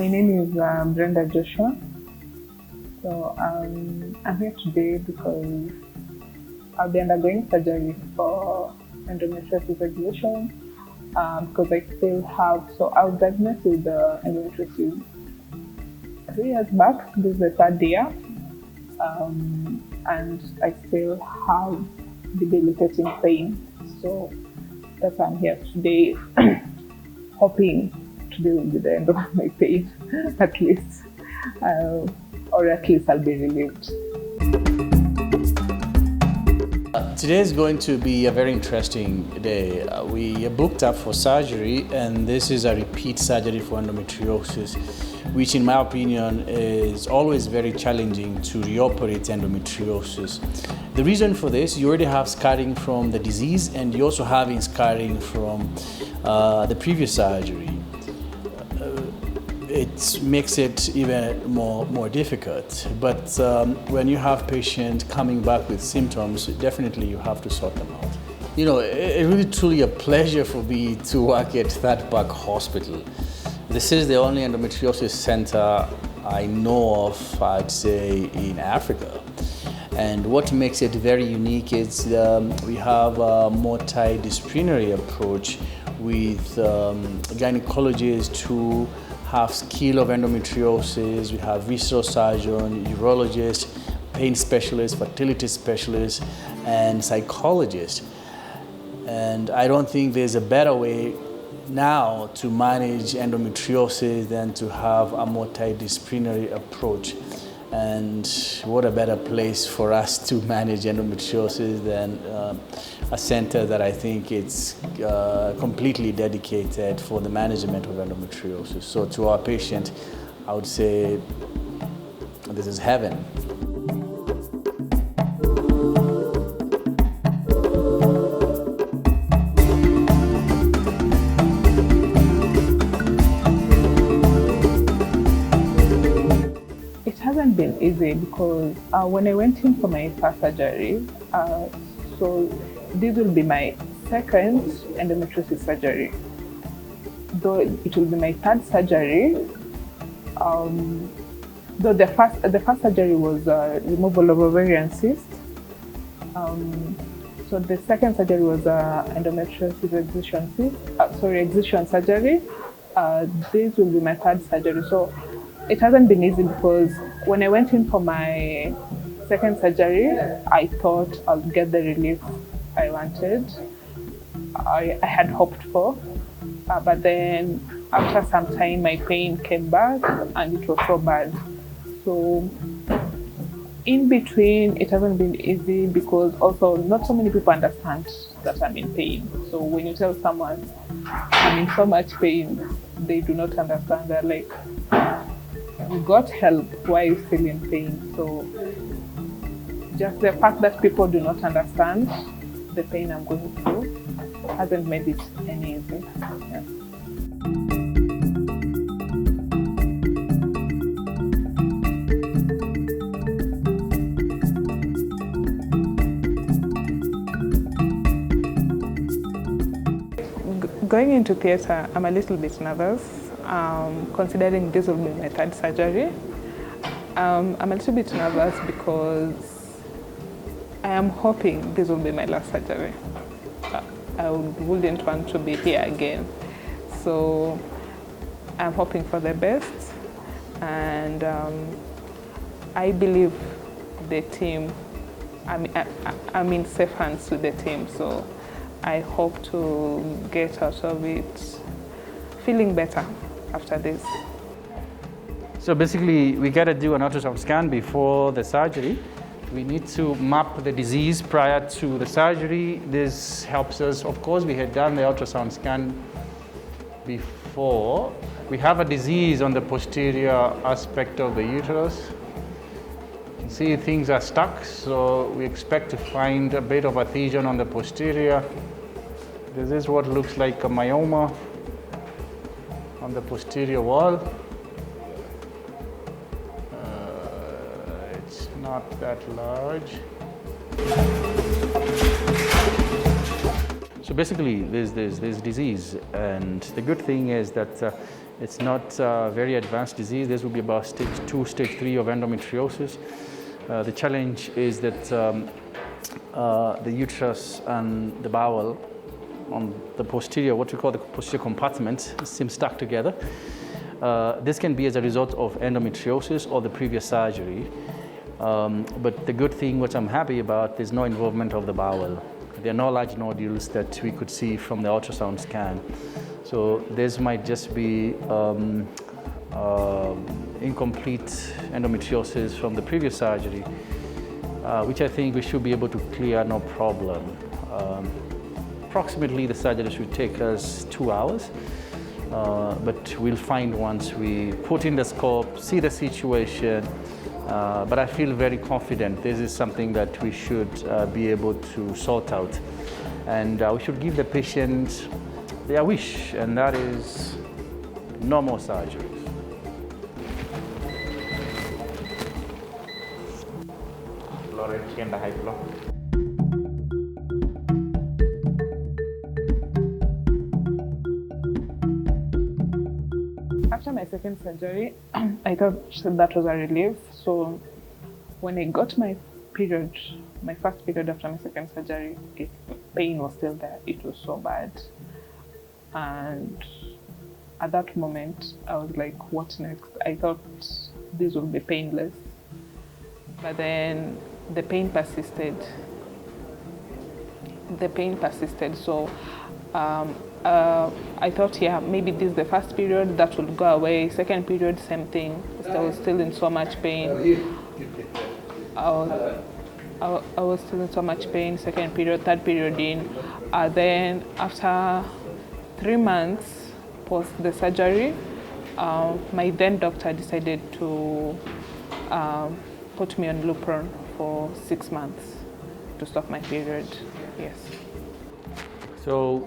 My name is Brenda Joshua. So I'm here today because I'll be undergoing surgery for endometriosis regulation because I still have, so I was diagnosed with endometriosis 3 years back. This is the 3rd year, and I still have debilitating pain. So that's why I'm here today, hoping today will be the end of my pain, at least, or at least I'll be relieved. Today is going to be a very interesting day. We are booked up for surgery, and this is a repeat surgery for endometriosis, which in my opinion is always very challenging to reoperate endometriosis. The reason for this, you already have scarring from the disease, and you're also having scarring from the previous surgery. It makes it even more difficult. But when you have patients coming back with symptoms, definitely you have to sort them out. You know, it's really truly a pleasure for me to work at Third Park Hospital. This is the only endometriosis center I know of, I'd say, in Africa. And what makes it very unique is we have a multidisciplinary approach with gynecologists who have skill of endometriosis. We have visceral surgeon, urologist, pain specialist, fertility specialist, and psychologist. And I don't think there's a better way now to manage endometriosis than to have a multidisciplinary approach. And what a better place for us to manage endometriosis than a center that I think it's completely dedicated for the management of endometriosis. So to our patient, I would say this is heaven. Been easy because when I went in for my first surgery, so this will be my second endometriosis surgery, though it will be my 3rd surgery. Though the first surgery was removal of ovarian cyst, so the second surgery was endometriosis excision surgery. This will be my 3rd surgery. So it hasn't been easy because when I went in for my second surgery, I thought I'll get the relief I wanted, I had hoped for, but then after some time my pain came back and it was so bad. So in between, it hasn't been easy because also not so many people understand that I'm in pain. So when you tell someone I'm in so much pain, they do not understand. They're like, you got help, why are you still in pain? So just the fact that people do not understand the pain I'm going through hasn't made it any easy. Yeah. Going into theatre, I'm a little bit nervous. Considering this will be my 3rd surgery, I'm a little bit nervous because I am hoping this will be my last surgery. I wouldn't want to be here again. So I'm hoping for the best, and I believe the team, I'm in safe hands with the team, so I hope to get out of it feeling better after this. So basically, we got to do an ultrasound scan before the surgery. We need to map the disease prior to the surgery. This helps us. Of course, we had done the ultrasound scan before. We have a disease on the posterior aspect of the uterus. You can see things are stuck, so we expect to find a bit of adhesion on the posterior. This is what looks like a myoma on the posterior wall. It's not that large. So basically, there's disease, and the good thing is that It's not a very advanced disease. This will be about stage 2, stage 3 of endometriosis. The challenge is that the uterus and the bowel on the posterior, what we call the posterior compartment, seem stuck together. This can be as a result of endometriosis or the previous surgery. But the good thing, which I'm happy about, there's no involvement of the bowel. There are no large nodules that we could see from the ultrasound scan. So this might just be incomplete endometriosis from the previous surgery, which I think we should be able to clear no problem. Approximately the surgery should take us 2 hours, but we'll find once we put in the scope, see the situation. But I feel very confident this is something that we should be able to sort out. And we should give the patient their wish, and that is no more surgeries. After my second surgery, I thought that was a relief. So when I got my period, my first period after my second surgery, pain was still there. It was so bad. And at that moment, I was like, what next? I thought this would be painless. But then the pain persisted. So I thought, yeah, maybe this is the first period, that will go away. Second period, same thing. I was still in so much pain. I was still in so much pain. Second period, third period in. Then after 3 months post the surgery, my then doctor decided to put me on Lupron for 6 months to stop my period. Yes. So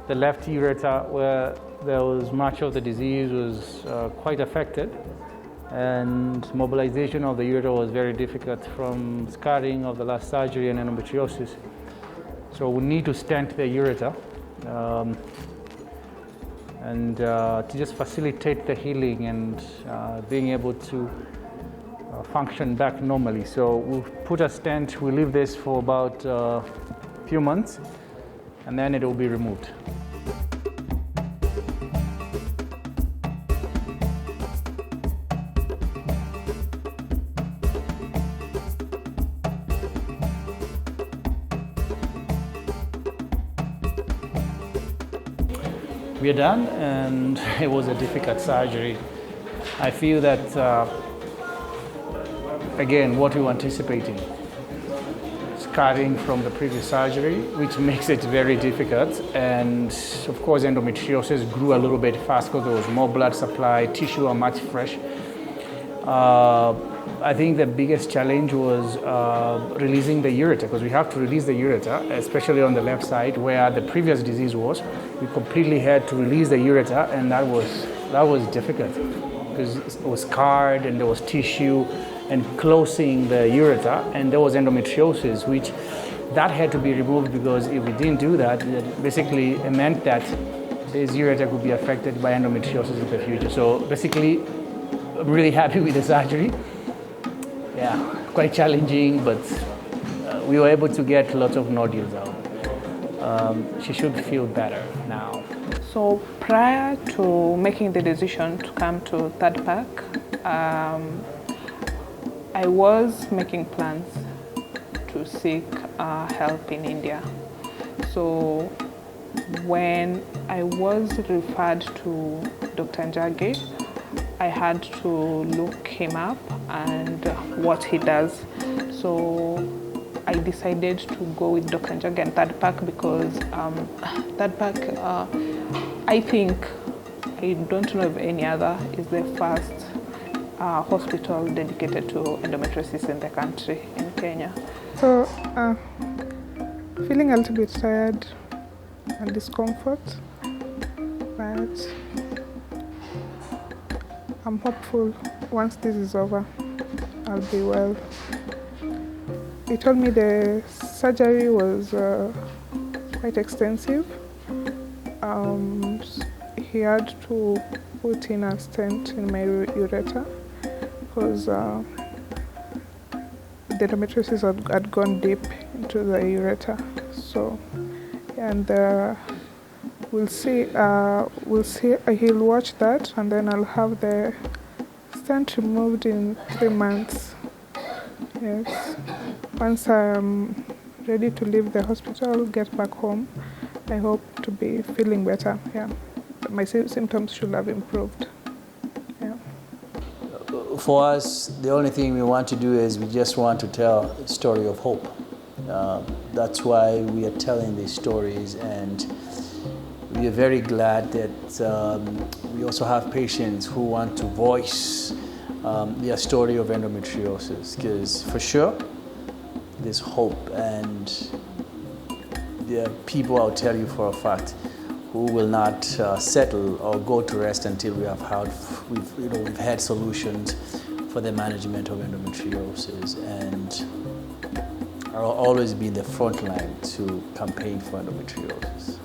the left ureter, where there was much of the disease, was quite affected, and mobilization of the ureter was very difficult from scarring of the last surgery and endometriosis. So we need to stent the ureter and to just facilitate the healing and being able to function back normally. So we'll put a stent, we'll leave this for about a few months, and then it will be removed. We are done, and it was a difficult surgery. I feel that, again, what we were anticipating, scarring from the previous surgery, which makes it very difficult. And of course, endometriosis grew a little bit fast because there was more blood supply, tissue are much fresh. I think the biggest challenge was releasing the ureter, because we have to release the ureter, especially on the left side where the previous disease was. We completely had to release the ureter, and that was difficult because it was scarred and there was tissue and closing the ureter, and there was endometriosis, which that had to be removed, because if we didn't do that, basically it meant that this ureter could be affected by endometriosis in the future. So basically, I'm really happy with the surgery. Yeah, quite challenging, but we were able to get lots of nodules out. She should feel better now. So prior to making the decision to come to Third Park, I was making plans to seek help in India. So when I was referred to Dr. Njagi, I had to look him up and what he does. So I decided to go with Dr. Njagi and Third Park because Third Park, I think, I don't know of any other, is the first hospital dedicated to endometriosis in the country, in Kenya. So, feeling a little bit tired and discomfort, but I'm hopeful once this is over, I'll be well. He told me the surgery was quite extensive. he had to put in a stent in my ureter because the endometriosis had gone deep into the ureter. So, and we'll see. He'll watch that, and then I'll have the stent removed in 3 months. Yes. Once I'm ready to leave the hospital, get back home, I hope to be feeling better. Yeah, my symptoms should have improved. Yeah. For us, the only thing we want to do is we just want to tell a story of hope. That's why we are telling these stories, and we are very glad that we also have patients who want to voice their story of endometriosis, because for sure there's hope, and there are people, I'll tell you for a fact, who will not settle or go to rest until we've had solutions for the management of endometriosis, and I'll always be in the front line to campaign for endometriosis.